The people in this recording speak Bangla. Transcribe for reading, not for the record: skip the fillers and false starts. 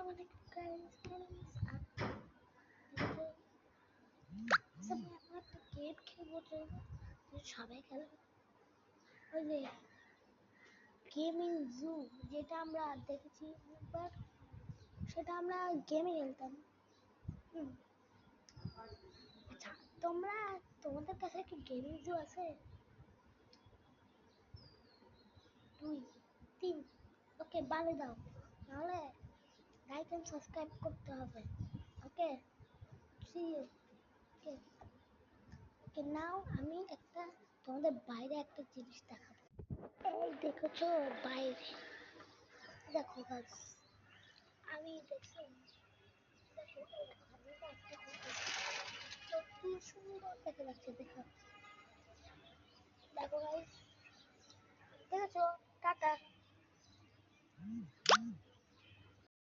Assalamu alaikum guys, my name is Akbar. আমি এখন একটা গেম খেলবো যে সবাই খেলে, ওই যে গেমিং জু, যেটা আমরা দেখেছি অনেকবার, সেটা আমরা গেমে খেলতাম। আচ্ছা, তোমাদের কাছে কি গেমিং জু আছে? 2 3 ওকে, বালে দাও, নাহলে লাইক এন্ড সাবস্ক্রাইব করতে হবে। ওকে, সি ইউ। ওকে ওকে, নাও আমি তোমাদের বাইরে একটা জিনিস দেখাবো। এই দেখেছো বাইরে, দেখো গাছ, আমি দেখছি, দেখো এখানে একটা তো কি সুন্দর দেখা যাচ্ছে, দেখো দেখো গাইস, দেখেছো? টাটা।